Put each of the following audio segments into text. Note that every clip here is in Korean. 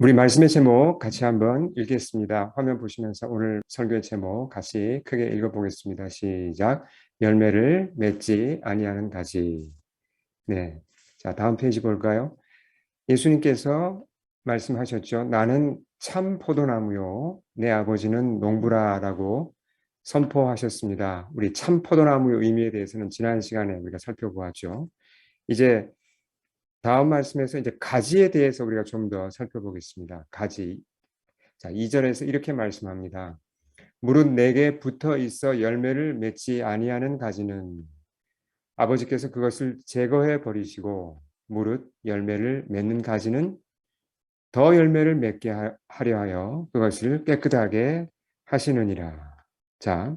우리 말씀의 제목 같이 한번 읽겠습니다. 화면 보시면서 오늘 설교의 제목 같이 크게 읽어보겠습니다. 시작. 열매를 맺지 아니하는 가지. 네. 자, 다음 페이지 볼까요? 예수님께서 말씀하셨죠. 나는 참 포도나무요. 내 아버지는 농부라라고 선포하셨습니다. 우리 참 포도나무의 의미에 대해서는 지난 시간에 우리가 살펴보았죠. 이제 다음 말씀에서 이제 가지에 대해서 우리가 좀 더 살펴보겠습니다. 가지. 자, 2절에서 이렇게 말씀합니다. 무릇 내게 붙어 있어 열매를 맺지 아니하는 가지는 아버지께서 그것을 제거해 버리시고 무릇 열매를 맺는 가지는 더 열매를 맺게 하려 하여 그것을 깨끗하게 하시느니라. 자,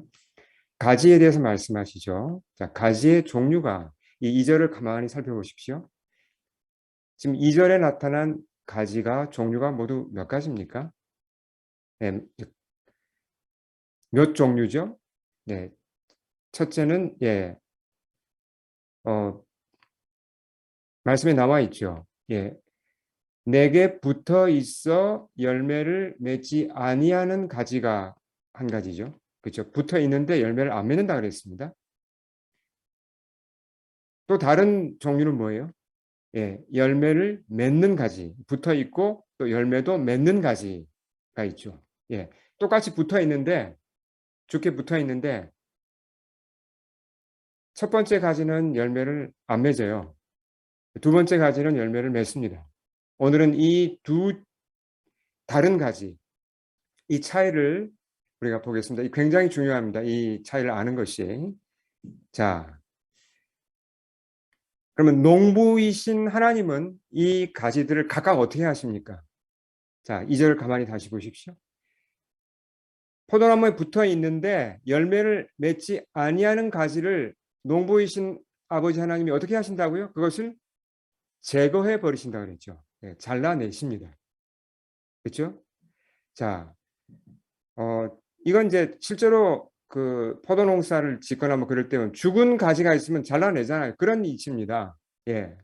가지에 대해서 말씀하시죠. 자, 가지의 종류가 이 2절을 가만히 살펴보십시오. 지금 2절에 나타난 가지가 종류가 모두 몇 가지입니까? 네, 몇 종류죠? 네, 첫째는 어, 말씀에 나와 있죠. 내게 붙어 있어 열매를 맺지 아니하는 가지가 한 가지죠. 그렇죠? 붙어 있는데 열매를 안 맺는다 그랬습니다. 또 다른 종류는 뭐예요? 열매를 맺는 가지, 붙어 있고 또 열매도 맺는 가지가 있죠. 똑같이 붙어 있는데 좋게 붙어 있는데 첫 번째 가지는 열매를 안 맺어요. 두 번째 가지는 열매를 맺습니다. 오늘은 이 두 다른 가지, 이 차이를 우리가 보겠습니다. 이 굉장히 중요합니다. 이 차이를 아는 것이. 자, 그러면 농부이신 하나님은 이 가지들을 각각 어떻게 하십니까? 자, 2절 가만히 다시 보십시오. 포도나무에 붙어 있는데 열매를 맺지 아니하는 가지를 농부이신 아버지 하나님이 어떻게 하신다고요? 그것을 제거해 버리신다고 그랬죠. 잘라내십니다. 그렇죠? 자, 이건 이제 실제로 그 포도 농사를 짓거나 뭐 그럴 때는 죽은 가지가 있으면 잘라내잖아요. 그런 이치입니다. 예.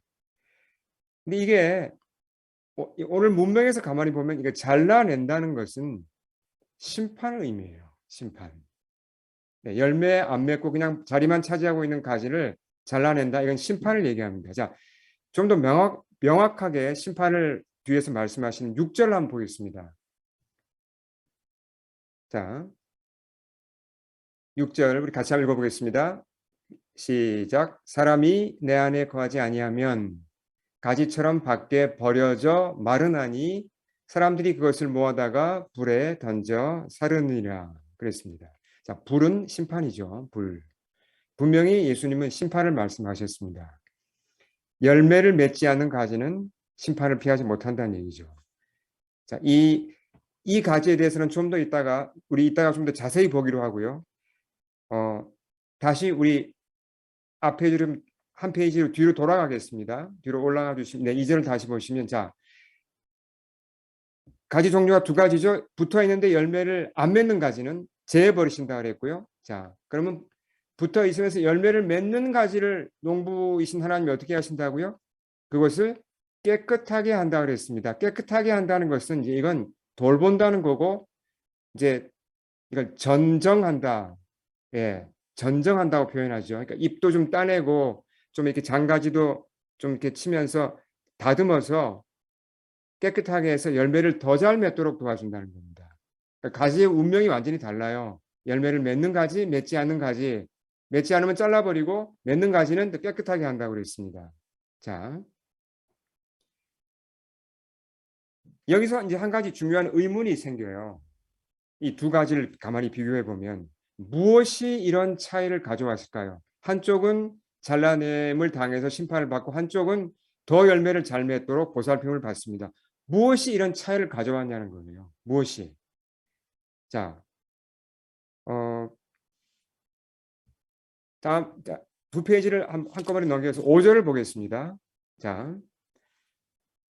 근데 이게 오늘 문맥에서 가만히 보면 이게 잘라낸다는 것은 심판을 의미해요. 심판. 열매 안 맺고 그냥 자리만 차지하고 있는 가지를 잘라낸다. 이건 심판을 얘기합니다. 자, 좀 더 명확하게 심판을 뒤에서 말씀하시는 6절 한번 보겠습니다. 자, 6절 우리 같이 한번 읽어보겠습니다. 시작. 사람이 내 안에 거하지 아니하면 가지처럼 밖에 버려져 마르나니 사람들이 그것을 모아다가 불에 던져 사르느니라 그랬습니다. 자, 불은 심판이죠. 불. 분명히 예수님은 심판을 말씀하셨습니다. 열매를 맺지 않는 가지는 심판을 피하지 못한다는 얘기죠. 자, 이 가지에 대해서는 좀 더 이따가 좀 더 자세히 보기로 하고요. 다시 우리 앞에 한 페이지로 뒤로 돌아가겠습니다. 뒤로 올라가 주시면, 네, 이절을 다시 보시면, 자, 가지 종류가 두 가지죠. 붙어 있는데 열매를 안 맺는 가지는 제해버리신다 그랬고요. 자, 그러면 붙어 있으면서 열매를 맺는 가지를 농부이신 하나님이 어떻게 하신다고요? 그것을 깨끗하게 한다 그랬습니다. 깨끗하게 한다는 것은 이제 이건 돌본다는 거고, 이제 이걸 전정한다. 전정한다고 표현하죠. 그러니까 잎도 좀 따내고 좀 이렇게 장가지도 좀 이렇게 치면서 다듬어서 깨끗하게 해서 열매를 더 잘 맺도록 도와준다는 겁니다. 그러니까 가지의 운명이 완전히 달라요. 열매를 맺는 가지, 맺지 않는 가지. 맺지 않으면 잘라버리고 맺는 가지는 더 깨끗하게 한다고 그랬습니다. 자, 여기서 이제 한 가지 중요한 의문이 생겨요. 이 두 가지를 가만히 비교해 보면 무엇이 이런 차이를 가져왔을까요? 한쪽은 잘라냄을 당해서 심판을 받고 한쪽은 더 열매를 잘 맺도록 보살핌을 받습니다. 무엇이 이런 차이를 가져왔냐는 거예요. 무엇이? 자, 어, 다음 두 페이지를 한꺼번에 넘겨서 5절을 보겠습니다. 자,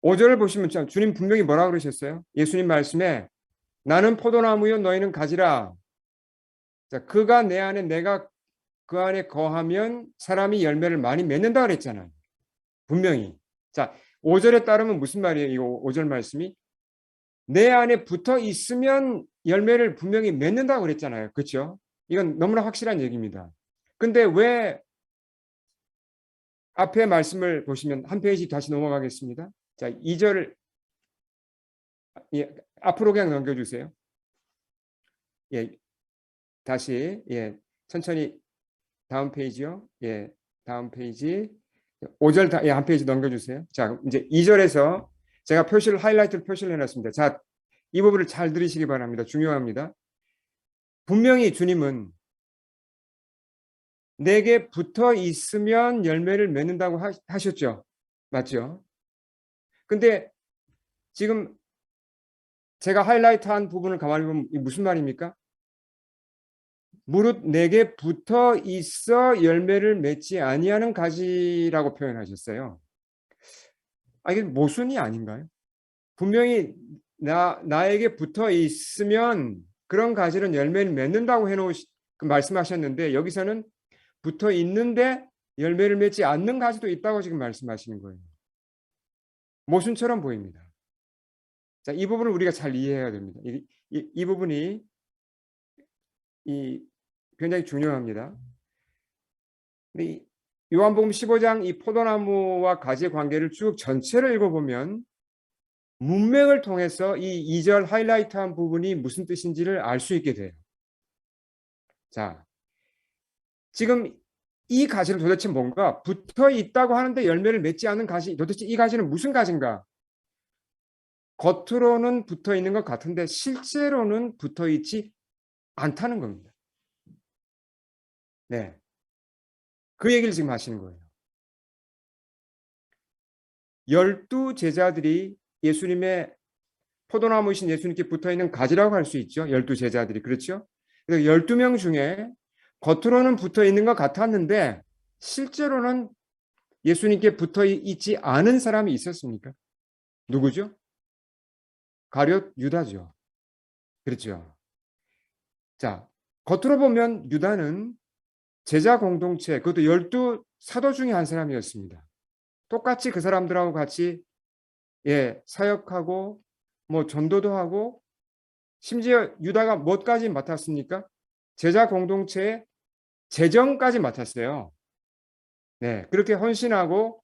5절을 보시면 주님 분명히 뭐라고 그러셨어요? 예수님 말씀에 나는 포도나무요 너희는 가지라. 자, 그가 내 안에 내가 그 안에 거하면 사람이 열매를 많이 맺는다 그랬잖아요. 분명히. 자, 5절에 따르면 무슨 말이에요? 이 5절 말씀이 내 안에 붙어 있으면 열매를 분명히 맺는다고 그랬잖아요. 그렇죠? 이건 너무나 확실한 얘기입니다. 근데 왜 앞에 말씀을 보시면 한 페이지 다시 넘어가겠습니다. 자, 2절 예, 앞으로 그냥 넘겨주세요. 예, 다시 예, 천천히 다음 페이지요. 예, 다음 페이지 5절 예, 한 페이지 넘겨주세요. 자, 이제 2절에서 제가 하이라이트를 표시를 해놨습니다. 자, 이 부분을 잘 들으시기 바랍니다. 중요합니다. 분명히 주님은 내게 붙어 있으면 열매를 맺는다고 하셨죠. 맞죠? 근데 지금 제가 하이라이트한 부분을 가만히 보면 무슨 말입니까? 무릇 내게 붙어 있어 열매를 맺지 아니하는 가지라고 표현하셨어요. 아, 이게 모순이 아닌가요? 분명히 나에게 붙어 있으면 그런 가지는 열매를 맺는다고 말씀하셨는데 여기서는 붙어 있는데 열매를 맺지 않는 가지도 있다고 지금 말씀하시는 거예요. 모순처럼 보입니다. 자, 이 부분을 우리가 잘 이해해야 됩니다. 이 부분이 굉장히 중요합니다. 요한복음 15장 이 포도나무와 가지의 관계를 쭉 전체를 읽어보면 문맥을 통해서 이 2절 하이라이트한 부분이 무슨 뜻인지를 알 수 있게 돼요. 자, 지금 이 가지는 도대체 뭔가? 붙어 있다고 하는데 열매를 맺지 않는 가지, 도대체 이 가지는 무슨 가지인가? 겉으로는 붙어 있는 것 같은데 실제로는 붙어 있지 않다는 겁니다. 네. 그 얘기를 지금 하시는 거예요. 12 제자들이 예수님의 포도나무이신 예수님께 붙어 있는 가지라고 할 수 있죠. 12 제자들이. 그렇죠? 그래서 12명 중에 겉으로는 붙어 있는 것 같았는데 실제로는 예수님께 붙어 있지 않은 사람이 있었습니까? 누구죠? 가룟 유다죠. 그렇죠. 자, 겉으로 보면 유다는 제자 공동체, 그것도 12 사도 중에 한 사람이었습니다. 똑같이 그 사람들하고 같이 예, 사역하고 뭐 전도도 하고 심지어 유다가 뭐까지 맡았습니까? 제자 공동체의 재정까지 맡았어요. 네, 그렇게 헌신하고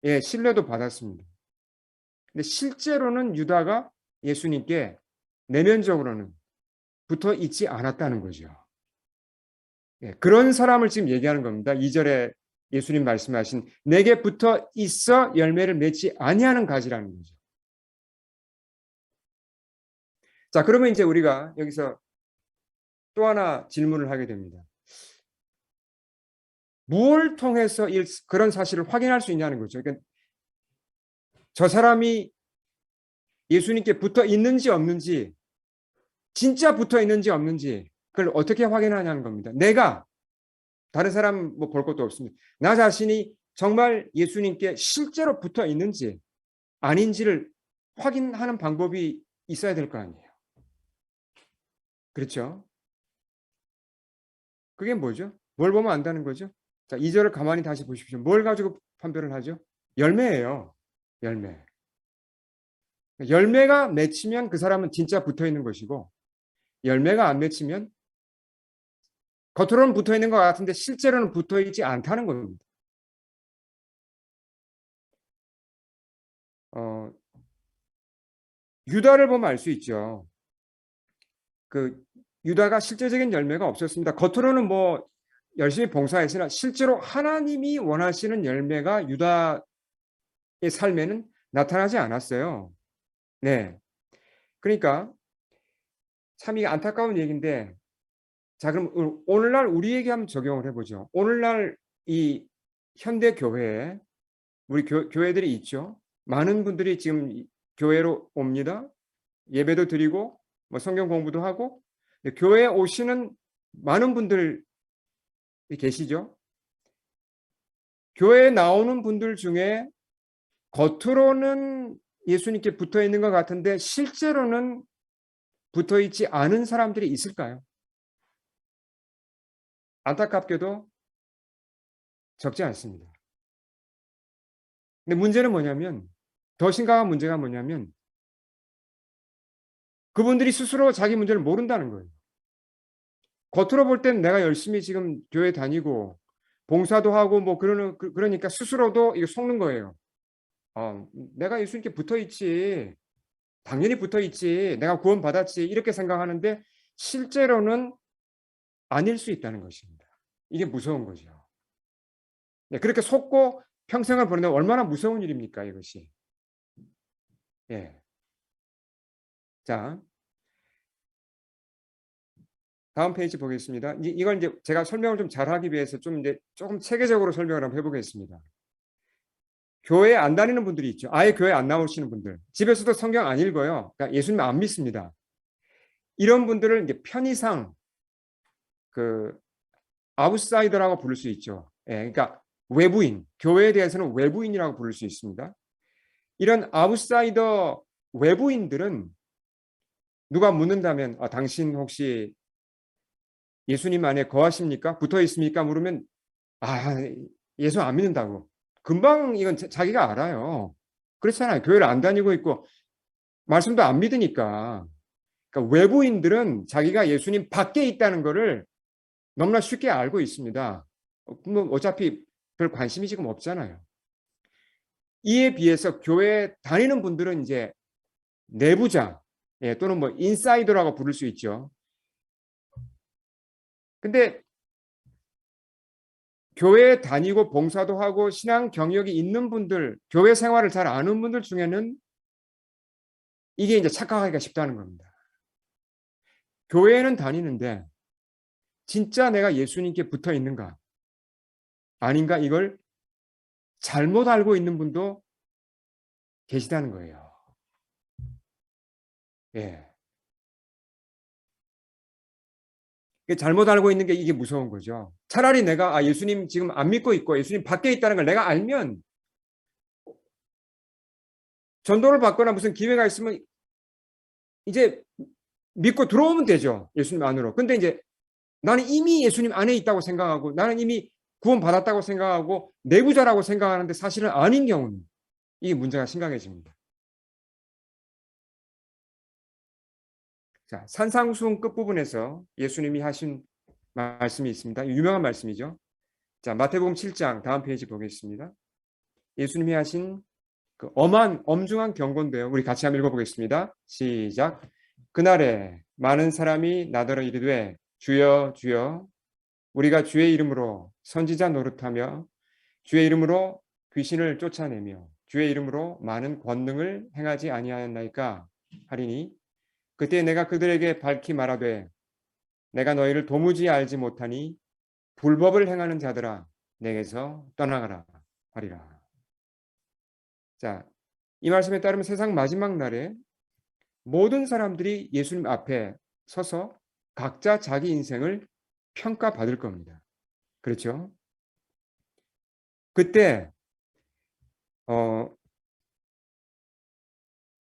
예, 신뢰도 받았습니다. 근데 실제로는 유다가 예수님께 내면적으로는 붙어 있지 않았다는 거죠. 예, 그런 사람을 지금 얘기하는 겁니다. 2절에 예수님 말씀하신 내게 붙어 있어 열매를 맺지 아니하는 가지라는 거죠. 자, 그러면 이제 우리가 여기서 또 하나 질문을 하게 됩니다. 무엇을 통해서 그런 사실을 확인할 수 있냐는 거죠. 그러니까 저 사람이 예수님께 붙어 있는지 없는지, 진짜 붙어 있는지 없는지, 그걸 어떻게 확인하냐는 겁니다. 내가 다른 사람 뭐 볼 것도 없습니다. 나 자신이 정말 예수님께 실제로 붙어 있는지 아닌지를 확인하는 방법이 있어야 될 거 아니에요. 그렇죠? 그게 뭐죠? 뭘 보면 안다는 거죠? 자, 2절을 가만히 다시 보십시오. 뭘 가지고 판별을 하죠? 열매예요. 열매. 열매가 맺히면 그 사람은 진짜 붙어 있는 것이고 열매가 안 맺히면 겉으로는 붙어 있는 것 같은데 실제로는 붙어 있지 않다는 겁니다. 어, 유다를 보면 알 수 있죠. 그 유다가 실제적인 열매가 없었습니다. 겉으로는 뭐 열심히 봉사했으나 실제로 하나님이 원하시는 열매가 유다의 삶에는 나타나지 않았어요. 네. 그러니까 참 이게 안타까운 얘기인데 자, 그럼 오늘날 우리에게 한번 적용을 해보죠. 오늘날 이 현대 교회에 우리 교회들이 있죠. 많은 분들이 지금 교회로 옵니다. 예배도 드리고 뭐 성경 공부도 하고 교회에 오시는 많은 분들이 계시죠. 교회에 나오는 분들 중에 겉으로는 예수님께 붙어 있는 것 같은데 실제로는 붙어 있지 않은 사람들이 있을까요? 안타깝게도 적지 않습니다. 근데 문제는 뭐냐면 더 심각한 문제가 뭐냐면 그분들이 스스로 자기 문제를 모른다는 거예요. 겉으로 볼 땐 내가 열심히 지금 교회 다니고 봉사도 하고 뭐 그러니까 스스로도 이거 속는 거예요. 내가 예수님께 붙어 있지. 당연히 붙어 있지. 내가 구원 받았지. 이렇게 생각하는데 실제로는 아닐 수 있다는 것입니다. 이게 무서운 거죠. 네, 그렇게 속고 평생을 보내는 얼마나 무서운 일입니까, 이것이. 예. 자, 다음 페이지 보겠습니다. 이걸 이제 제가 설명을 좀 잘하기 위해서 좀 이제 조금 체계적으로 설명을 한번 해보겠습니다. 교회 안 다니는 분들이 있죠. 아예 교회 안 나오시는 분들. 집에서도 성경 안 읽어요. 그러니까 예수님 안 믿습니다. 이런 분들을 이제 편의상 그 아웃사이더라고 부를 수 있죠. 예, 그러니까 외부인, 교회에 대해서는 외부인이라고 부를 수 있습니다. 이런 아웃사이더 외부인들은 누가 묻는다면 당신 혹시 예수님 안에 거하십니까? 붙어 있습니까? 물으면 아, 예수 안 믿는다고. 금방 이건 자기가 알아요. 그렇잖아요. 교회를 안 다니고 있고 말씀도 안 믿으니까. 그러니까 외부인들은 자기가 예수님 밖에 있다는 것을 너무나 쉽게 알고 있습니다. 뭐 어차피 별 관심이 지금 없잖아요. 이에 비해서 교회 다니는 분들은 이제 내부자 또는 뭐 인사이더라고 부를 수 있죠. 근데 교회 다니고 봉사도 하고 신앙 경력이 있는 분들, 교회 생활을 잘 아는 분들 중에는 이게 이제 착각하기가 쉽다는 겁니다. 교회는 다니는데 진짜 내가 예수님께 붙어 있는가? 아닌가? 이걸 잘못 알고 있는 분도 계시다는 거예요. 예. 잘못 알고 있는 게 이게 무서운 거죠. 차라리 내가 예수님 지금 안 믿고 있고 예수님 밖에 있다는 걸 내가 알면 전도를 받거나 무슨 기회가 있으면 이제 믿고 들어오면 되죠. 예수님 안으로. 근데 이제 나는 이미 예수님 안에 있다고 생각하고 나는 이미 구원 받았다고 생각하고 내부자라고 생각하는데 사실은 아닌 경우는 이 문제가 심각해집니다. 자, 산상수훈 끝부분에서 예수님이 하신 말씀이 있습니다. 유명한 말씀이죠. 자, 마태복음 7장 다음 페이지 보겠습니다. 예수님이 하신 그 엄중한 경고인데요. 우리 같이 한번 읽어보겠습니다. 시작. 그날에 많은 사람이 나더러 이르되 주여 주여 우리가 주의 이름으로 선지자 노릇하며 주의 이름으로 귀신을 쫓아내며 주의 이름으로 많은 권능을 행하지 아니하였나이까 하리니 그때 내가 그들에게 밝히 말하되 내가 너희를 도무지 알지 못하니 불법을 행하는 자들아 내게서 떠나가라 하리라. 자, 이 말씀에 따르면 세상 마지막 날에 모든 사람들이 예수님 앞에 서서 각자 자기 인생을 평가받을 겁니다. 그렇죠? 그때 어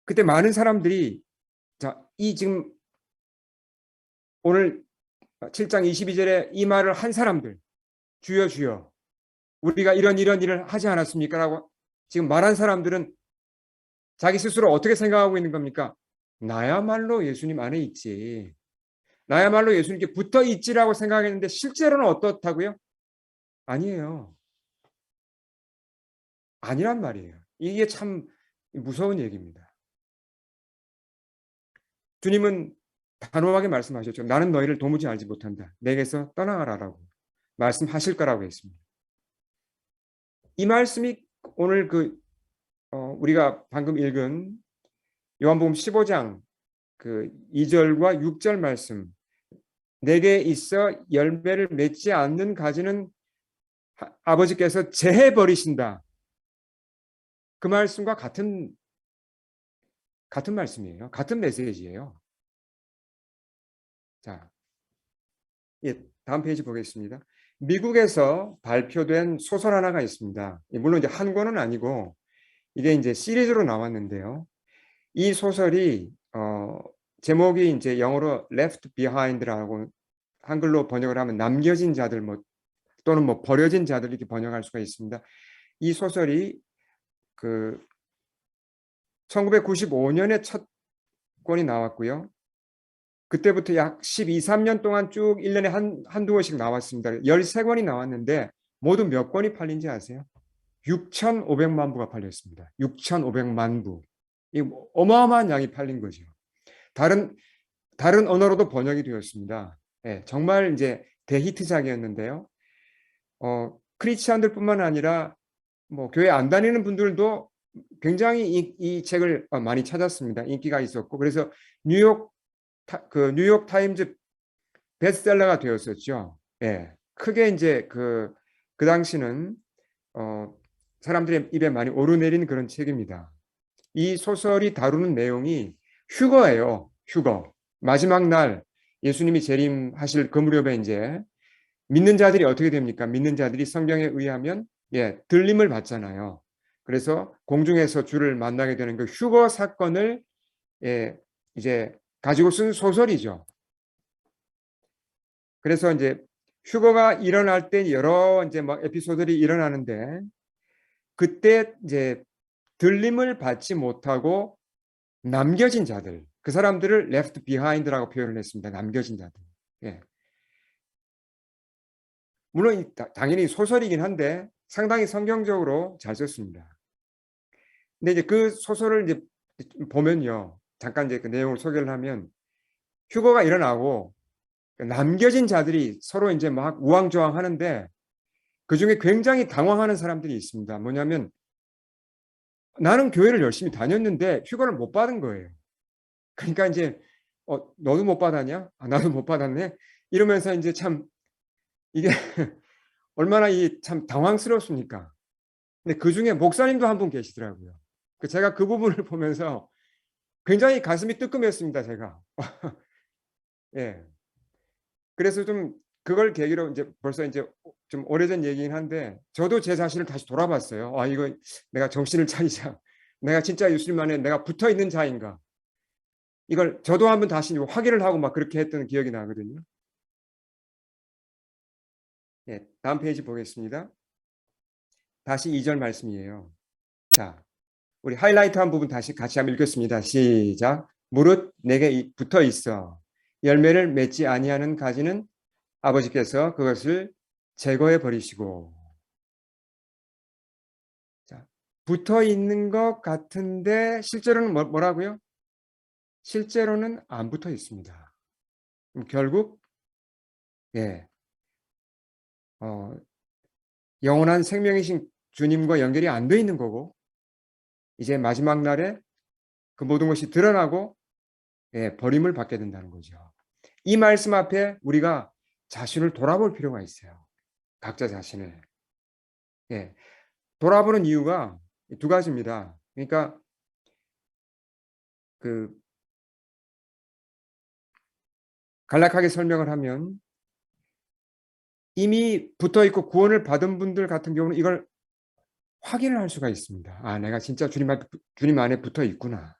그때 많은 사람들이 이 지금 오늘 7장 22절에 이 말을 한 사람들 주여 주여 우리가 이런 일을 하지 않았습니까? 라고 지금 말한 사람들은 자기 스스로 어떻게 생각하고 있는 겁니까? 나야말로 예수님 안에 있지. 나야말로 예수님께 붙어 있지라고 생각했는데 실제로는 어떻다고요? 아니에요. 아니란 말이에요. 이게 참 무서운 얘기입니다. 주님은 단호하게 말씀하셨죠. 나는 너희를 도무지 알지 못한다. 내게서 떠나가라라고 말씀하실 거라고 했습니다. 이 말씀이 오늘 우리가 방금 읽은 요한복음 15장 2절과 6절 말씀 내게 있어 열매를 맺지 않는 가지는 아버지께서 제해 버리신다. 그 말씀과 같은 말씀이에요. 같은 메시지예요. 자, 다음 페이지 보겠습니다. 미국에서 발표된 소설 하나가 있습니다. 물론 이제 한 권은 아니고 이게 이제 시리즈로 나왔는데요. 이 소설이 제목이 이제 영어로 Left Behind라고 한글로 번역을 하면 남겨진 자들 또는 버려진 자들 이렇게 번역할 수가 있습니다. 이 소설이 1995년에 첫 권이 나왔고요. 그때부터 약 12, 13년 동안 쭉 1년에 한두 권씩 나왔습니다. 13권이 나왔는데 모두 몇 권이 팔린지 아세요? 6,500만 부가 팔렸습니다. 6,500만 부. 이 어마어마한 양이 팔린 거죠. 다른 언어로도 번역이 되었습니다. 예, 정말 이제 대히트작이었는데요. 크리스찬들뿐만 아니라 뭐 교회 안 다니는 분들도 굉장히 이 책을 많이 찾았습니다. 인기가 있었고 그래서 뉴욕 타임즈 베스트셀러가 되었었죠. 예, 크게 이제 그 당시는 사람들의 입에 많이 오르내린 그런 책입니다. 이 소설이 다루는 내용이 휴거예요. 휴거. 마지막 날 예수님이 재림하실 그 무렵에 이제 믿는 자들이 어떻게 됩니까? 믿는 자들이 성경에 의하면 들림을 받잖아요. 그래서 공중에서 주를 만나게 되는 그 휴거 사건을 이제 가지고 쓴 소설이죠. 그래서 이제 휴거가 일어날 때 여러 이제 막 에피소드들이 일어나는데 그때 이제 들림을 받지 못하고 남겨진 자들, 그 사람들을 left behind라고 표현을 했습니다. 남겨진 자들. 예. 물론 당연히 소설이긴 한데 상당히 성경적으로 잘 썼습니다. 근데 이제 그 소설을 이제 보면요, 잠깐 이제 그 내용을 소개를 하면 휴거가 일어나고 남겨진 자들이 서로 이제 막 우왕좌왕 하는데 그 중에 굉장히 당황하는 사람들이 있습니다. 뭐냐면 나는 교회를 열심히 다녔는데 휴거를 못 받은 거예요. 그러니까 이제 너도 못 받았냐? 나도 못 받았네. 이러면서 이제 참 이게 얼마나 참 당황스럽습니까? 근데 그 중에 목사님도 한 분 계시더라고요. 제가 그 부분을 보면서 굉장히 가슴이 뜨끔했습니다. 제가. 예. 그래서 좀 그걸 계기로 이제 벌써 이제 좀 오래전 얘기긴 한데 저도 제 자신을 다시 돌아봤어요. 이거 내가 정신을 차리자. 내가 진짜 예수님 안에 내가 붙어 있는 자인가? 이걸 저도 한번 다시 확인을 하고 막 그렇게 했던 기억이 나거든요. 예, 다음 페이지 보겠습니다. 다시 2절 말씀이에요. 자, 우리 하이라이트한 부분 다시 같이 한번 읽겠습니다. 시작. 무릇 내게 붙어 있어 열매를 맺지 아니하는 가지는 아버지께서 그것을 제거해 버리시고. 자, 붙어 있는 것 같은데 실제로는 뭐라고요? 실제로는 안 붙어 있습니다. 결국 예, 영원한 생명이신 주님과 연결이 안 돼 있는 거고 이제 마지막 날에 그 모든 것이 드러나고 버림을 받게 된다는 거죠. 이 말씀 앞에 우리가 자신을 돌아볼 필요가 있어요. 각자 자신을. 예, 돌아보는 이유가 두 가지입니다. 그러니까 그 간략하게 설명을 하면 이미 붙어 있고 구원을 받은 분들 같은 경우는 이걸 확인을 할 수가 있습니다. 내가 진짜 주님 안에 붙어 있구나.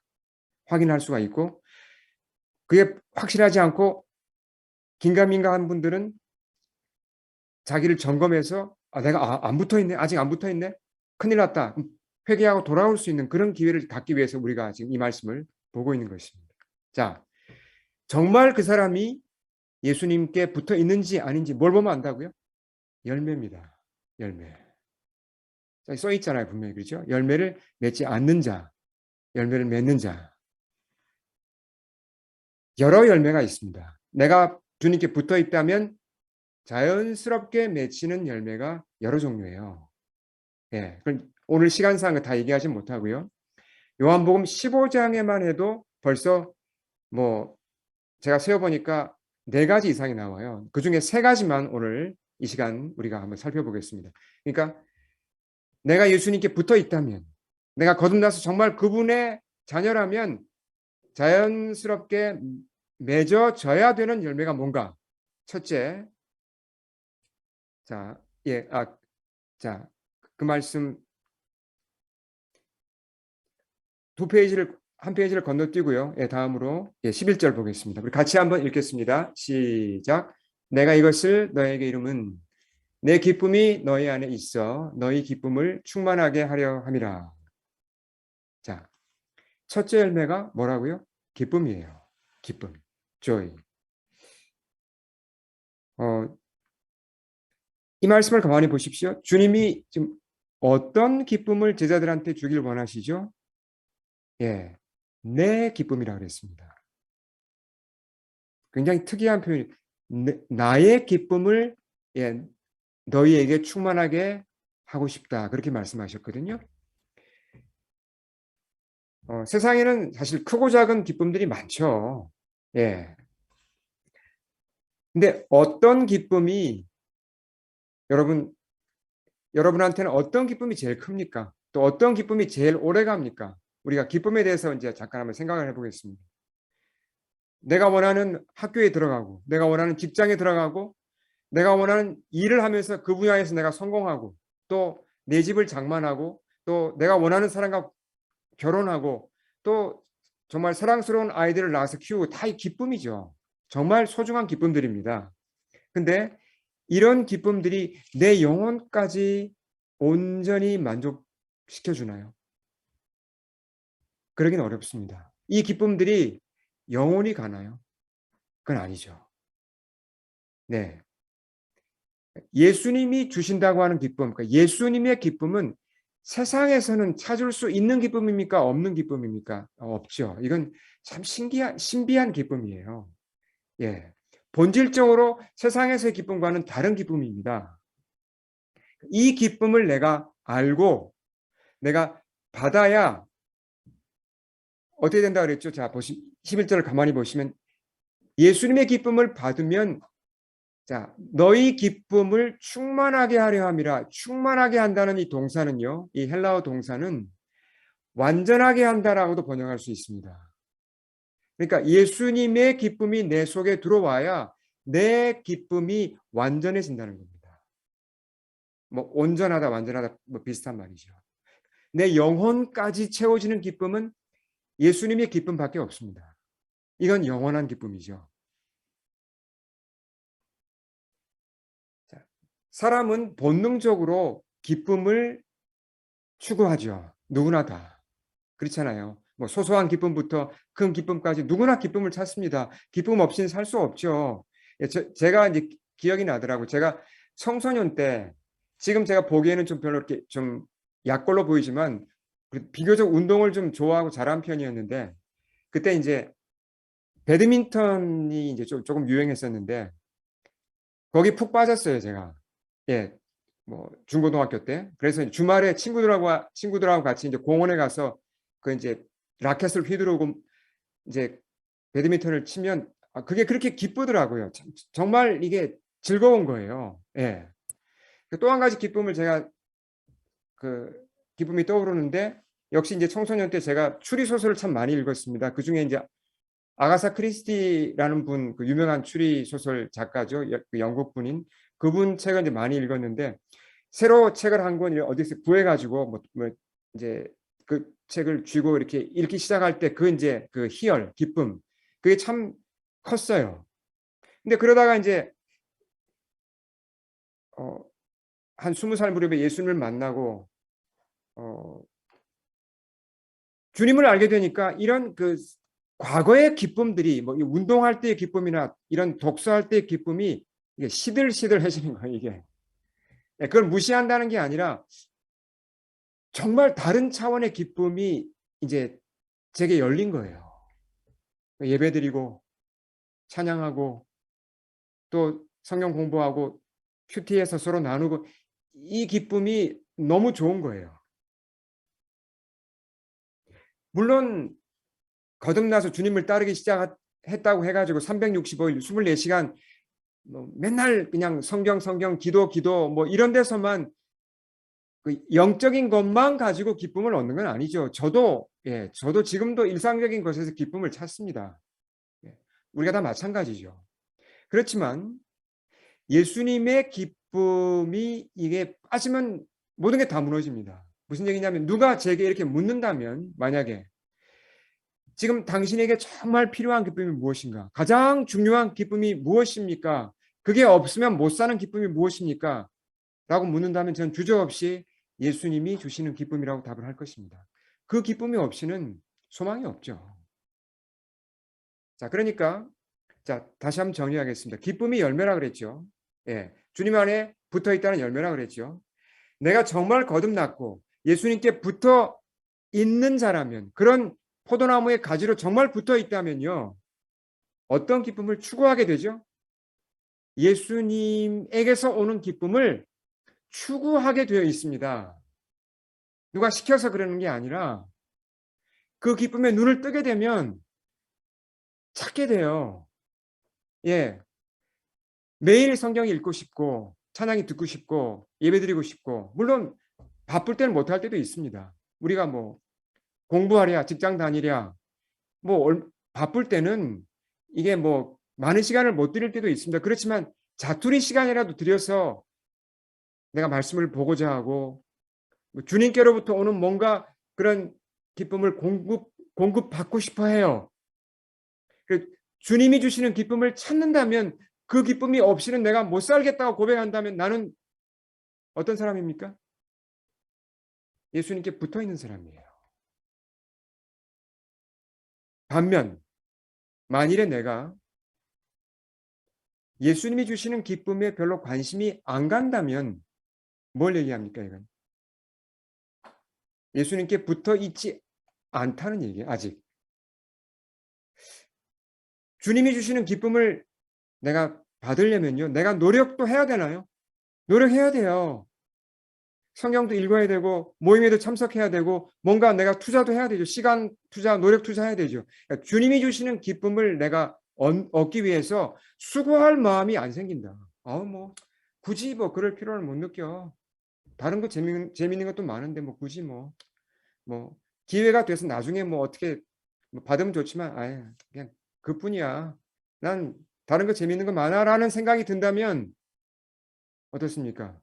확인할 수가 있고 그게 확실하지 않고 긴가민가한 분들은 자기를 점검해서 내가 안 붙어 있네. 아직 안 붙어 있네. 큰일 났다. 회개하고 돌아올 수 있는 그런 기회를 갖기 위해서 우리가 지금 이 말씀을 보고 있는 것입니다. 자, 정말 그 사람이 예수님께 붙어 있는지 아닌지 뭘 보면 안다고요? 열매입니다. 열매. 써 있잖아요. 분명히 그렇죠? 열매를 맺지 않는 자, 열매를 맺는 자. 여러 열매가 있습니다. 내가 주님께 붙어 있다면 자연스럽게 맺히는 열매가 여러 종류예요. 예, 오늘 시간상 다 얘기하지 못하고요. 요한복음 15장에만 해도 벌써 뭐 제가 세어보니까 4가지 이상이 나와요. 그중에 3가지만 오늘 이 시간 우리가 한번 살펴보겠습니다. 그러니까 내가 예수님께 붙어 있다면, 내가 거듭나서 정말 그분의 자녀라면 자연스럽게 맺어져야 되는 열매가 뭔가? 첫째, 자, 그 말씀 한 페이지를 건너뛰고요. 다음으로 11절 보겠습니다. 우리 같이 한번 읽겠습니다. 시작. 내가 이것을 너에게 이름은 내 기쁨이 너희 안에 있어 너희 기쁨을 충만하게 하려 함이라. 자, 첫째 열매가 뭐라고요? 기쁨이에요. 기쁨, joy. 어, 이 말씀을 가만히 보십시오. 주님이 지금 어떤 기쁨을 제자들한테 주길 원하시죠? 예, 내 기쁨이라 그랬습니다. 굉장히 특이한 표현이 나의 기쁨을 예, 너희에게 충만하게 하고 싶다. 그렇게 말씀하셨거든요. 세상에는 사실 크고 작은 기쁨들이 많죠. 예. 근데 어떤 기쁨이 여러분 여러분한테는 어떤 기쁨이 제일 큽니까? 또 어떤 기쁨이 제일 오래 갑니까? 우리가 기쁨에 대해서 이제 잠깐 한번 생각을 해보겠습니다. 내가 원하는 학교에 들어가고, 내가 원하는 직장에 들어가고, 내가 원하는 일을 하면서 그 분야에서 내가 성공하고, 또 내 집을 장만하고, 또 내가 원하는 사람과 결혼하고, 또 정말 사랑스러운 아이들을 낳아서 키우고 다 이 기쁨이죠. 정말 소중한 기쁨들입니다. 근데 이런 기쁨들이 내 영혼까지 온전히 만족시켜 주나요? 그러긴 어렵습니다. 이 기쁨들이 영원히 가나요? 그건 아니죠. 네. 예수님이 주신다고 하는 기쁨, 그러니까 예수님의 기쁨은 세상에서는 찾을 수 있는 기쁨입니까? 없는 기쁨입니까? 없죠. 이건 참 신비한 기쁨이에요. 예. 본질적으로 세상에서의 기쁨과는 다른 기쁨입니다. 이 기쁨을 내가 알고 내가 받아야 어떻게 된다 그랬죠? 자, 11절을 가만히 보시면 예수님의 기쁨을 받으면 자, 너희 기쁨을 충만하게 하려 함이라. 충만하게 한다는 이 동사는요. 이 헬라어 동사는 완전하게 한다라고도 번역할 수 있습니다. 그러니까 예수님의 기쁨이 내 속에 들어와야 내 기쁨이 완전해진다는 겁니다. 뭐 온전하다, 완전하다 뭐 비슷한 말이죠. 내 영혼까지 채워지는 기쁨은 예수님의 기쁨밖에 없습니다. 이건 영원한 기쁨이죠. 사람은 본능적으로 기쁨을 추구하죠. 누구나 다. 그렇잖아요. 뭐 소소한 기쁨부터 큰 기쁨까지 누구나 기쁨을 찾습니다. 기쁨 없이는 살 수 없죠. 제가 이제 기억이 나더라고요. 제가 청소년 때 지금 제가 보기에는 좀 별로 이렇게 좀 약골로 보이지만 비교적 운동을 좀 좋아하고 잘한 편이었는데 그때 이제 배드민턴이 이제 조금 유행했었는데 거기 푹 빠졌어요, 제가. 예. 뭐 중고등학교 때. 그래서 주말에 친구들하고 같이 이제 공원에 가서 그 이제 라켓을 휘두르고 이제 배드민턴을 치면 그게 그렇게 기쁘더라고요. 정말 이게 즐거운 거예요. 예. 또 한 가지 기쁨을 제가 그 기쁨이 떠오르는데 역시 이제 청소년 때 제가 추리 소설을 참 많이 읽었습니다. 그 중에 이제 아가사 크리스티라는 분, 그 유명한 추리 소설 작가죠. 그 영국 분인 그분 책을 이제 많이 읽었는데 새로 책을 한 권 어디서 구해가지고 뭐 이제 그 책을 쥐고 이렇게 읽기 시작할 때 그 이제 그 희열, 기쁨 그게 참 컸어요. 근데 그러다가 이제 한 20살 무렵에 예수님을 만나고 어, 주님을 알게 되니까 이런 그 과거의 기쁨들이 뭐 운동할 때의 기쁨이나 이런 독서할 때의 기쁨이 이게 시들시들해지는 거예요, 이게. 그걸 무시한다는 게 아니라 정말 다른 차원의 기쁨이 이제 제게 열린 거예요. 예배드리고 찬양하고 또 성경 공부하고 큐티에서 서로 나누고 이 기쁨이 너무 좋은 거예요. 물론 거듭나서 주님을 따르기 시작했다고 해가지고 365일 24시간 뭐 맨날 그냥 성경 기도 뭐 이런 데서만 그 영적인 것만 가지고 기쁨을 얻는 건 아니죠. 저도 지금도 일상적인 것에서 기쁨을 찾습니다. 예, 우리가 다 마찬가지죠. 그렇지만 예수님의 기쁨이 이게 빠지면 모든 게 다 무너집니다. 무슨 얘기냐면 누가 제게 이렇게 묻는다면 만약에 지금 당신에게 정말 필요한 기쁨이 무엇인가? 가장 중요한 기쁨이 무엇입니까? 그게 없으면 못 사는 기쁨이 무엇입니까? 라고 묻는다면 저는 주저없이 예수님이 주시는 기쁨이라고 답을 할 것입니다. 그 기쁨이 없이는 소망이 없죠. 자, 그러니까 자, 다시 한번 정리하겠습니다. 기쁨이 열매라 그랬죠. 예, 주님 안에 붙어 있다는 열매라 그랬죠. 내가 정말 거듭났고 예수님께 붙어 있는 자라면, 그런 포도나무의 가지로 정말 붙어 있다면요, 어떤 기쁨을 추구하게 되죠? 예수님에게서 오는 기쁨을 추구하게 되어 있습니다. 누가 시켜서 그러는 게 아니라 그 기쁨에 눈을 뜨게 되면 찾게 돼요. 예. 매일 성경 읽고 싶고 찬양이 듣고 싶고 예배드리고 싶고, 물론 바쁠 때는 못할 때도 있습니다. 우리가 뭐 공부하랴 직장 다니랴 뭐 바쁠 때는 이게 뭐 많은 시간을 못 드릴 때도 있습니다. 그렇지만 자투리 시간이라도 들여서 내가 말씀을 보고자 하고 주님께로부터 오는 뭔가 그런 기쁨을 공급받고 싶어 해요. 주님이 주시는 기쁨을 찾는다면, 그 기쁨이 없이는 내가 못 살겠다고 고백한다면 나는 어떤 사람입니까? 예수님께 붙어 있는 사람이에요. 반면 만일에 내가 예수님이 주시는 기쁨에 별로 관심이 안 간다면 뭘 얘기합니까, 이건? 예수님께 붙어 있지 않다는 얘기예요, 아직. 주님이 주시는 기쁨을 내가 받으려면요, 내가 노력도 해야 되나요? 노력해야 돼요. 성경도 읽어야 되고 모임에도 참석해야 되고 뭔가 내가 투자도 해야 되죠. 시간 투자, 노력 투자해야 되죠. 그러니까 주님이 주시는 기쁨을 내가 얻기 위해서 수고할 마음이 안 생긴다. 뭐 굳이 뭐 그럴 필요는 못 느껴. 다른 거 재밌는 것도 많은데 뭐 굳이 뭐 기회가 돼서 나중에 뭐 어떻게 뭐 받으면 좋지만 그냥 그뿐이야. 난 다른 거 재밌는 거 많아라는 생각이 든다면 어떻습니까?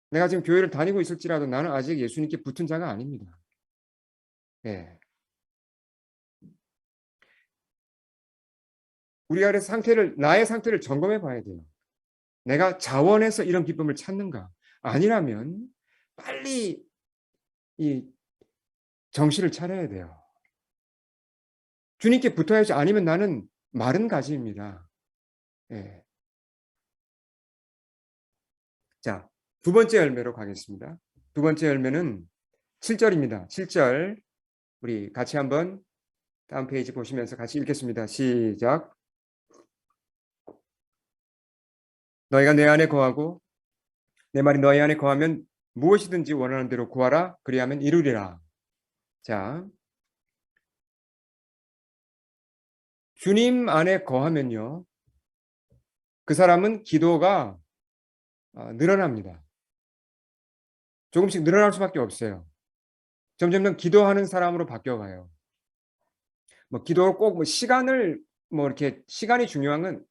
내가 지금 교회를 다니고 있을지라도 나는 아직 예수님께 붙은 자가 아닙니다. 예. 우리가 그래서 나의 상태를 점검해 봐야 돼요. 내가 자원해서 이런 기쁨을 찾는가? 아니라면 빨리 이 정신을 차려야 돼요. 주님께 붙어야지, 아니면 나는 마른 가지입니다. 예. 자, 두 번째 열매로 가겠습니다. 두 번째 열매는 7절입니다. 7절. 우리 같이 한번 다음 페이지 보시면서 같이 읽겠습니다. 시작. 너희가 내 안에 거하고 내 말이 너희 안에 거하면 무엇이든지 원하는 대로 구하라. 그리하면 이루리라. 자, 주님 안에 거하면요, 그 사람은 기도가 늘어납니다. 조금씩 늘어날 수밖에 없어요. 점점점 기도하는 사람으로 바뀌어가요. 뭐 기도를 꼭 뭐 시간을 뭐 이렇게 시간이 중요한 건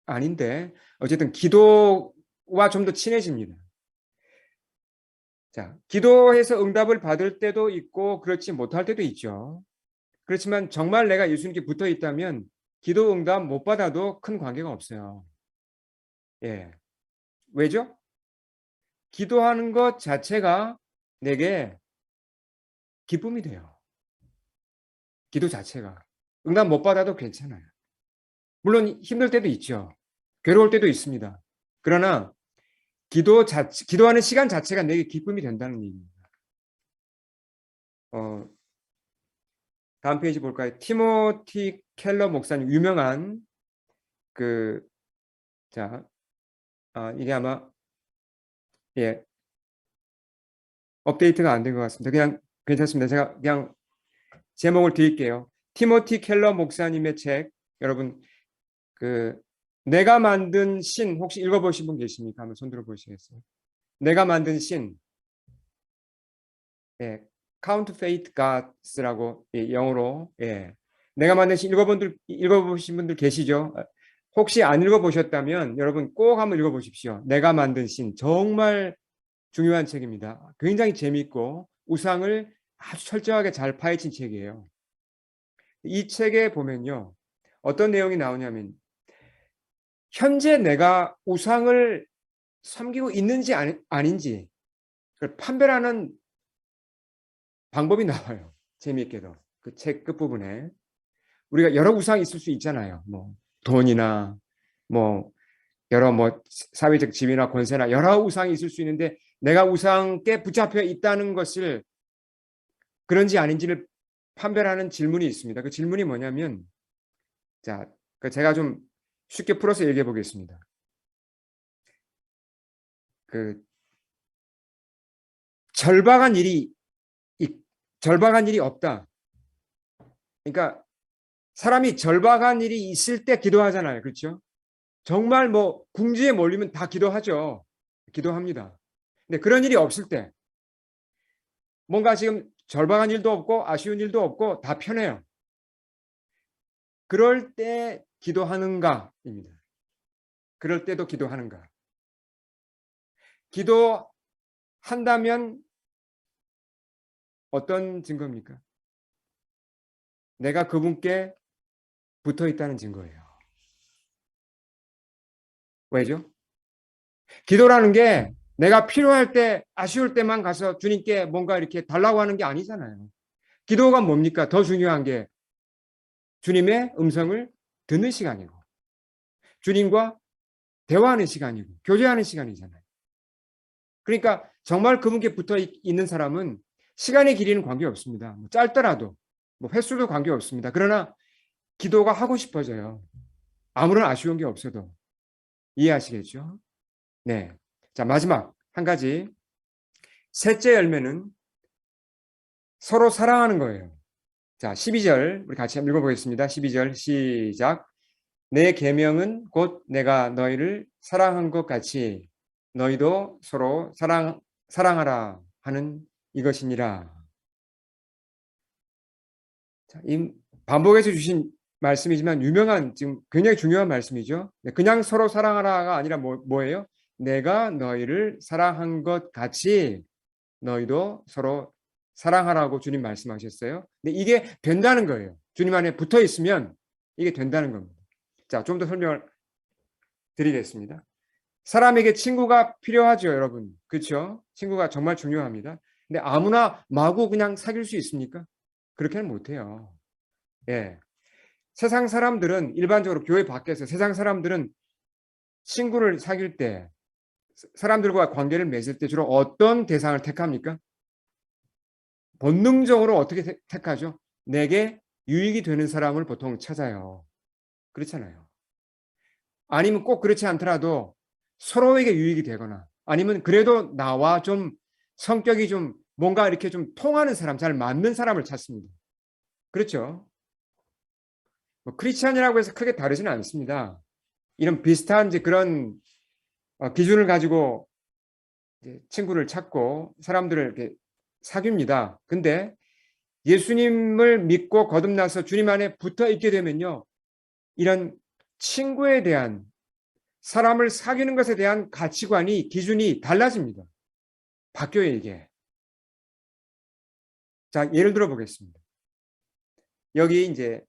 아닌데 어쨌든 기도와 좀 더 친해집니다. 자, 기도해서 응답을 받을 때도 있고 그렇지 못할 때도 있죠. 그렇지만 정말 내가 예수님께 붙어 있다면 기도 응답 못 받아도 큰 관계가 없어요. 예. 왜죠? 기도하는 것 자체가 내게 기쁨이 돼요. 기도 자체가. 응답 못 받아도 괜찮아요. 물론 힘들 때도 있죠. 괴로울 때도 있습니다. 그러나 기도하는 시간 자체가 내게 기쁨이 된다는 얘기입니다. 다음 페이지 볼까요? 티모티 켈러 목사님, 유명한 자, 이게 아마 예, 업데이트가 안 된 것 같습니다. 그냥 괜찮습니다. 제가 그냥 제목을 드릴게요. 티모티 켈러 목사님의 책, 여러분 내가 만든 신, 혹시 읽어보신 분 계십니까? 한번 손들어 보시겠어요? 내가 만든 신, 예, Counterfeit Gods라고, 예, 영어로, 예, 내가 만든 신 읽어보신 분들 계시죠? 혹시 안 읽어보셨다면 여러분 꼭 한번 읽어보십시오. 내가 만든 신, 정말 중요한 책입니다. 굉장히 재미있고 우상을 아주 철저하게 잘 파헤친 책이에요. 이 책에 보면요, 어떤 내용이 나오냐면 현재 내가 우상을 섬기고 있는지 아닌지 그걸 판별하는 방법이 나와요. 재미있게도 그 책 끝부분에 우리가 여러 우상이 있을 수 있잖아요. 뭐 돈이나 뭐 여러 뭐 사회적 지위나 권세나 여러 우상이 있을 수 있는데 내가 우상께 붙잡혀 있다는 것을 그런지 아닌지를 판별하는 질문이 있습니다. 그 질문이 뭐냐면 자, 제가 좀 쉽게 풀어서 얘기해 보겠습니다. 그 절박한 일이 절박한 일이 없다. 그러니까 사람이 절박한 일이 있을 때 기도하잖아요. 그렇죠? 정말 뭐 궁지에 몰리면 다 기도하죠. 기도합니다. 근데 그런 일이 없을 때 뭔가 지금 절박한 일도 없고 아쉬운 일도 없고 다 편해요. 그럴 때 기도하는가입니다. 그럴 때도 기도하는가. 기도한다면 어떤 증거입니까? 내가 그분께 붙어 있다는 증거예요. 왜죠? 기도라는 게 내가 필요할 때, 아쉬울 때만 가서 주님께 뭔가 이렇게 달라고 하는 게 아니잖아요. 기도가 뭡니까? 더 중요한 게 주님의 음성을 듣는 시간이고, 주님과 대화하는 시간이고, 교제하는 시간이잖아요. 그러니까 정말 그분께 붙어 있는 사람은 시간의 길이는 관계없습니다. 뭐 짧더라도, 뭐 횟수도 관계없습니다. 그러나 기도가 하고 싶어져요. 아무런 아쉬운 게 없어도. 이해하시겠죠? 네. 자, 마지막 한 가지. 셋째 열매는 서로 사랑하는 거예요. 자, 12절 우리 같이 한번 읽어보겠습니다. 12절 시작. 내 계명은 곧 내가 너희를 사랑한 것 같이 너희도 서로 사랑하라 하는 이것이니라. 자, 이 반복해서 주신 말씀이지만 유명한 지금 굉장히 중요한 말씀이죠. 그냥 서로 사랑하라가 아니라 뭐예요? 내가 너희를 사랑한 것 같이 너희도 서로 사랑하라고 주님 말씀하셨어요. 근데 이게 된다는 거예요. 주님 안에 붙어 있으면 이게 된다는 겁니다. 자, 좀 더 설명을 드리겠습니다. 사람에게 친구가 필요하죠, 여러분. 그렇죠? 친구가 정말 중요합니다. 근데 아무나 마구 그냥 사귈 수 있습니까? 그렇게는 못해요. 예. 세상 사람들은 일반적으로 교회 밖에서 세상 사람들은 친구를 사귈 때 사람들과 관계를 맺을 때 주로 어떤 대상을 택합니까? 본능적으로 어떻게 택하죠? 내게 유익이 되는 사람을 보통 찾아요. 그렇잖아요. 아니면 꼭 그렇지 않더라도 서로에게 유익이 되거나 아니면 그래도 나와 좀 성격이 좀 뭔가 이렇게 좀 통하는 사람, 잘 맞는 사람을 찾습니다. 그렇죠? 뭐 크리스찬이라고 해서 크게 다르지는 않습니다. 이런 비슷한 이제 그런 기준을 가지고 친구를 찾고 사람들을 이렇게 사귀입니다. 근데 예수님을 믿고 거듭나서 주님 안에 붙어 있게 되면요. 이런 친구에 대한 사람을 사귀는 것에 대한 가치관이 기준이 달라집니다. 바뀌어요, 이게. 자, 예를 들어 보겠습니다. 여기 이제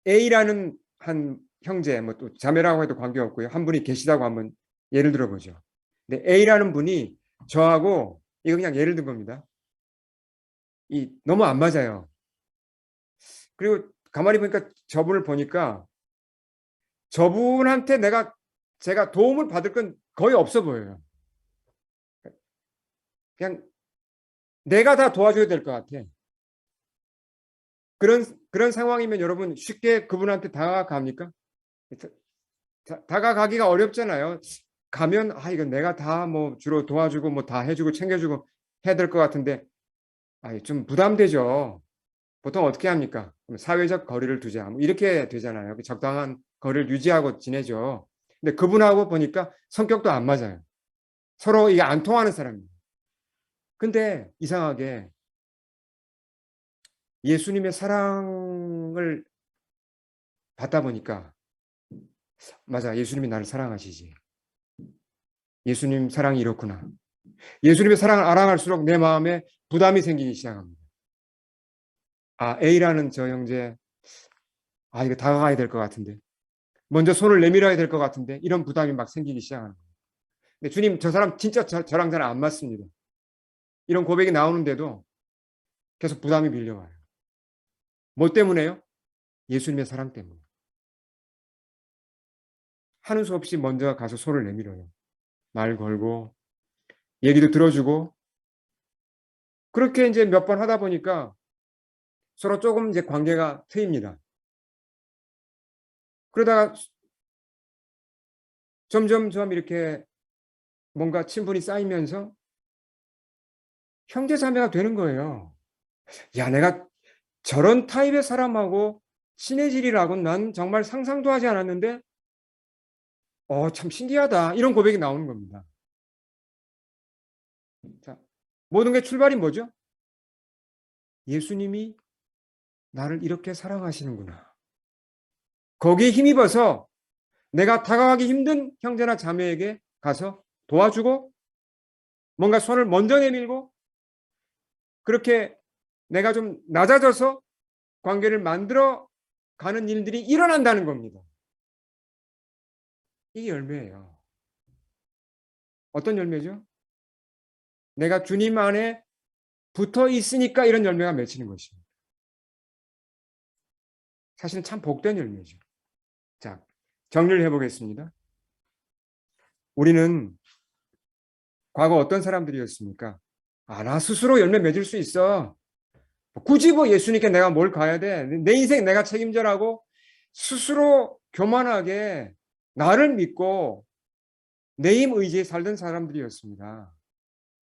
A라는 한 형제, 뭐 또 자매라고 해도 관계없고요. 한 분이 계시다고 한번 예를 들어 보죠. 근데 A라는 분이 저하고 이거 그냥 예를 든 겁니다. 너무 안 맞아요. 그리고 가만히 보니까 저분을 보니까 저분한테 제가 도움을 받을 건 거의 없어 보여요. 그냥 내가 다 도와줘야 될 것 같아. 그런 상황이면 여러분 쉽게 그분한테 다가갑니까? 다가가기가 어렵잖아요. 가면 이건 내가 다 뭐 주로 도와주고 뭐 다 해주고 챙겨주고 해야 될 것 같은데 좀 부담되죠. 보통 어떻게 합니까? 사회적 거리를 두자. 뭐 이렇게 되잖아요. 적당한 거리를 유지하고 지내죠. 근데 그분하고 보니까 성격도 안 맞아요. 서로 이게 안 통하는 사람이에요. 근데 이상하게 예수님의 사랑을 받다 보니까 맞아. 예수님이 나를 사랑하시지. 예수님 사랑이 이렇구나. 예수님의 사랑을 알아갈수록 내 마음에 부담이 생기기 시작합니다. A라는 저 형제, 이거 다가가야 될 것 같은데. 먼저 손을 내밀어야 될 것 같은데. 이런 부담이 막 생기기 시작하는 거예요. 근데 주님, 저 사람 진짜 저랑 잘 안 맞습니다. 이런 고백이 나오는데도 계속 부담이 밀려와요. 뭐 때문에요? 예수님의 사랑 때문에. 하는 수 없이 먼저 가서 손을 내밀어요. 말 걸고 얘기도 들어주고 그렇게 이제 몇 번 하다 보니까 서로 조금 이제 관계가 트입니다. 그러다가 점점점 이렇게 뭔가 친분이 쌓이면서 형제 자매가 되는 거예요. 야, 내가 저런 타입의 사람하고 친해지리라고는 난 정말 상상도 하지 않았는데 참 신기하다. 이런 고백이 나오는 겁니다. 자, 모든 게 출발이 뭐죠? 예수님이 나를 이렇게 사랑하시는구나. 거기에 힘입어서 내가 다가가기 힘든 형제나 자매에게 가서 도와주고 뭔가 손을 먼저 내밀고 그렇게 내가 좀 낮아져서 관계를 만들어 가는 일들이 일어난다는 겁니다. 이게 열매예요. 어떤 열매죠? 내가 주님 안에 붙어 있으니까 이런 열매가 맺히는 것입니다. 사실은 참 복된 열매죠. 자, 정리를 해보겠습니다. 우리는 과거 어떤 사람들이었습니까? 나 스스로 열매 맺을 수 있어. 굳이 뭐 예수님께 내가 뭘 가야 돼? 내 인생 내가 책임져라고 스스로 교만하게 나를 믿고 내 힘 의지에 살던 사람들이었습니다.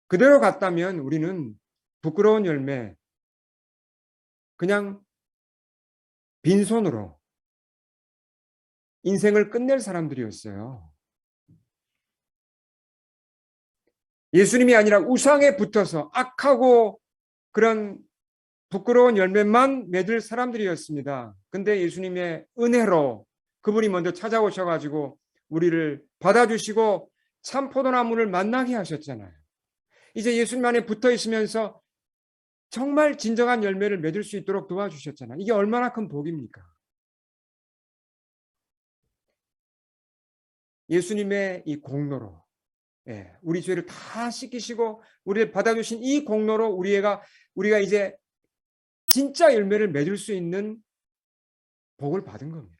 그대로 갔다면 우리는 부끄러운 열매, 그냥 빈손으로 인생을 끝낼 사람들이었어요. 예수님이 아니라 우상에 붙어서 악하고 그런 부끄러운 열매만 맺을 사람들이었습니다. 근데 예수님의 은혜로 그분이 먼저 찾아오셔가지고 우리를 받아주시고 참 포도나무를 만나게 하셨잖아요. 이제 예수님 안에 붙어 있으면서 정말 진정한 열매를 맺을 수 있도록 도와주셨잖아요. 이게 얼마나 큰 복입니까? 예수님의 이 공로로 우리 죄를 다 씻기시고 우리를 받아주신 이 공로로 우리가 이제 진짜 열매를 맺을 수 있는 복을 받은 겁니다.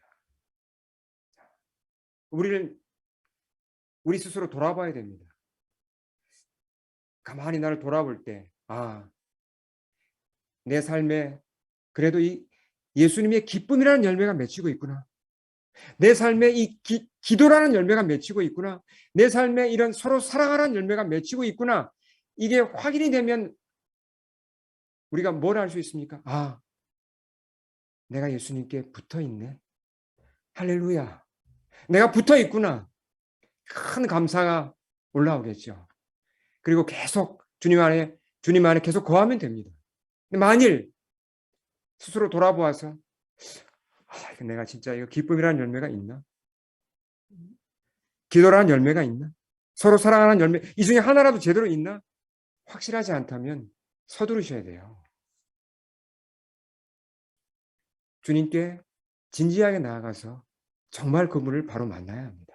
우리 스스로 돌아봐야 됩니다. 가만히 나를 돌아볼 때, 내 삶에 그래도 이 예수님의 기쁨이라는 열매가 맺히고 있구나. 내 삶에 이 기도라는 열매가 맺히고 있구나. 내 삶에 이런 서로 사랑하라는 열매가 맺히고 있구나. 이게 확인이 되면 우리가 뭘 할 수 있습니까? 내가 예수님께 붙어 있네. 할렐루야. 내가 붙어 있구나. 큰 감사가 올라오겠죠. 그리고 계속 주님 안에 계속 거하면 됩니다. 만일 스스로 돌아보아서 내가 진짜 이거 기쁨이라는 열매가 있나? 기도라는 열매가 있나? 서로 사랑하는 열매 이 중에 하나라도 제대로 있나? 확실하지 않다면 서두르셔야 돼요. 주님께 진지하게 나아가서 정말 그분을 바로 만나야 합니다.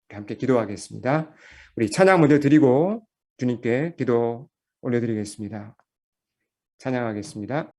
함께 기도하겠습니다. 우리 찬양 먼저 드리고 주님께 기도 올려드리겠습니다. 찬양하겠습니다.